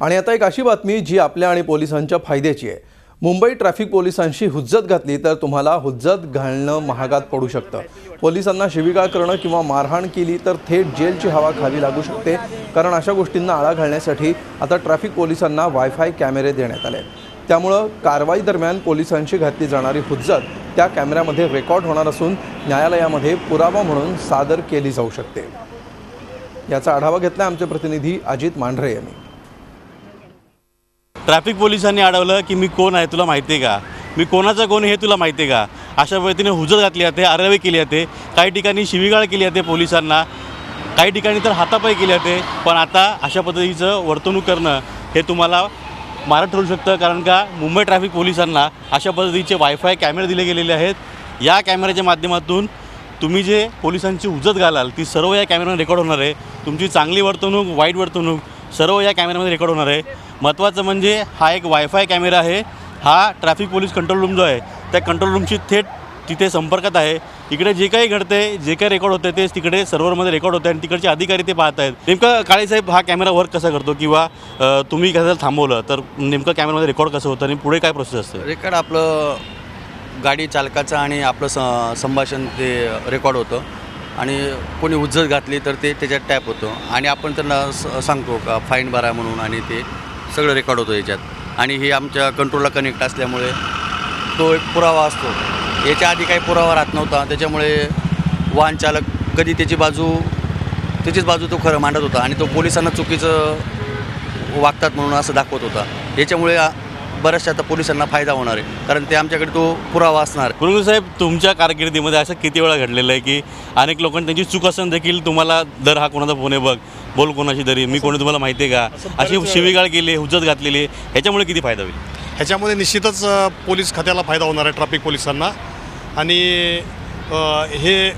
आणि आता एक अशी बातमी जी आपल्या आणि पोलिसांच्या फायद्याची आहे। मुंबई ट्रॅफिक पोलिसांशी हुज्जत घातली तर तुम्हाला हुज्जत घालणं महागात पडू शकतं। पोलिसांना शिवीगाळ करणं किंवा मारहाण केली तर थेट जेलची हवा खावी लागू शकते। कारण अशा गोष्टींना आळा घालण्यासाठी आता ट्रॅफिक पोलिसांना वायफाय कॅमेरे देण्यात आले। त्यामुळे कारवाई दरम्यान पोलिसांशी घातली जाणारी हुज्जत त्या कॅमेऱ्यामध्ये रेकॉर्ड होणार असून न्यायालयामध्ये पुरावा म्हणून सादर केली जाऊ शकते। याचा आढावा घेतला आमचे प्रतिनिधी अजित मांढरे यांनी। ट्रॅफिक पोलिसांनी अडवलं की मी कोण आहे तुला माहिती आहे का, मी कोणाचा कोण हे तुला माहिती आहे का, अशा पद्धतीने हुज्जत घातली जाते, अरेरावी केली जाते। काही ठिकाणी शिवीगाळ केली जाते पोलिसांना, काही ठिकाणी तर हातापाई केली जाते। पण आता अशा पद्धतीचं वर्तणूक करणं हे तुम्हाला मारत ठरू शकतं। कारण का मुंबई ट्रॅफिक पोलिसांना अशा पद्धतीचे वायफाय कॅमेरे दिले गेलेले आहेत। या कॅमेऱ्याच्या माध्यमातून तुम्ही जे पोलिसांची हुज्जत घालाल ती सर्व या कॅमेऱ्यामध्ये रेकॉर्ड होणार आहे। तुमची चांगली वर्तणूक, वाईट वर्तणूक सर्व या कॅमेऱ्यामध्ये रेकॉर्ड होणार आहे। महत्त्वाचं म्हणजे हा एक वायफाय कॅमेरा आहे। हा ट्रॅफिक पोलीस कंट्रोल रूम जो आहे त्या कंट्रोल रूमशी थेट तिथे संपर्कात आहे। इकडे जे काही घडते, जे काही रेकॉर्ड होते तेच तिकडे सर्व्हरमध्ये रेकॉर्ड होते आणि तिकडचे अधिकारी ते पाहत आहेत। नेमकं काळेसाहेब हा कॅमेरा वर्क कसा करतो किंवा तुम्ही कशाला थांबवलं तर नेमकं कॅमेऱ्यामध्ये रेकॉर्ड कसं होतं आणि पुढे काय प्रोसेस असते? रेकॉर्ड आपलं गाडी चालकाचं आणि आपलं संभाषण ते रेकॉर्ड होतं आणि कोणी हुज्जत घातली तर ते त्याच्यात टॅप होतं आणि आपण त्यांना सांगतो का फाईन भरा म्हणून आणि ते सगळं रेकॉर्ड होतं याच्यात। आणि हे आमच्या कंट्रोलला कनेक्ट असल्यामुळे तो एक पुरावा असतो। याच्या आधी काही पुरावा राहत नव्हता, त्याच्यामुळे वाहन चालक कधी त्याचीच बाजू तो खरं मांडत होता आणि तो पोलिसांना चुकीचं वागतात म्हणून असं दाखवत होता। याच्यामुळे बऱ्याचशा आता पोलिसांना फायदा होणार आहे, कारण ते आमच्याकडे तो पुरावा असणार। गुरुजी साहेब, तुमच्या कारकिर्दीमध्ये असं किती वेळा घडलेलं आहे की अनेक लोकांनी त्यांची चूक असून देखील तुम्हाला दर हा कोणाचा फोन आहे बघ, बोल कोणाशी तरी, मी कोणी तुम्हाला माहिती आहे का, अशी शिवीगाळ केली, हुज्जत घातलेली, ह्याच्यामुळे किती फायदा होईल? ह्याच्यामध्ये निश्चितच पोलीस खात्याला फायदा होणार आहे, ट्रॅफिक पोलिसांना। आणि हे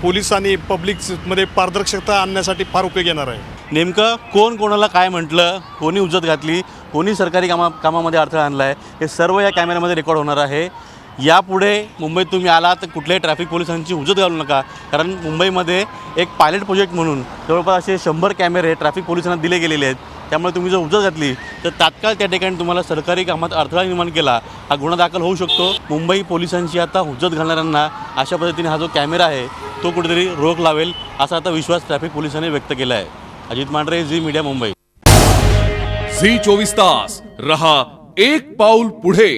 पोलीस आणि पब्लिकमध्ये पारदर्शकता आणण्यासाठी फार उपयोग येणार आहे। नेमकं कोण कोणाला काय म्हटलं, कोणी हुज्जत घातली, कोणी सरकारी कामामध्ये अडथळा आणला आहे, हे सर्व या कॅमेऱ्यामध्ये रेकॉर्ड होणार आहे। यापुढे मुंबईत तुम्ही आला तर कुठल्याही ट्रॅफिक पोलिसांची हुज्जत घालू नका, कारण मुंबईमध्ये एक पायलट प्रोजेक्ट म्हणून जवळपास असे 100 कॅमेरे ट्रॅफिक पोलिसांना दिले गेलेले आहेत। त्यामुळे तुम्ही जर हुज्जत घातली तर तात्काळ त्या ठिकाणी तुम्हाला सरकारी कामात अडथळा निर्माण केला, हा गुन्हा दाखल होऊ शकतो। मुंबई पोलिसांची आता हुज्जत घालणाऱ्यांना अशा पद्धतीने हा जो कॅमेरा आहे तो कुठेतरी रोख लावेल असा आता विश्वास ट्रॅफिक पोलिसांनी व्यक्त केला आहे। Ajit Mandhare, Zee Media, Mumbai. Zee 24 तास रहा एक पाऊल पुढे।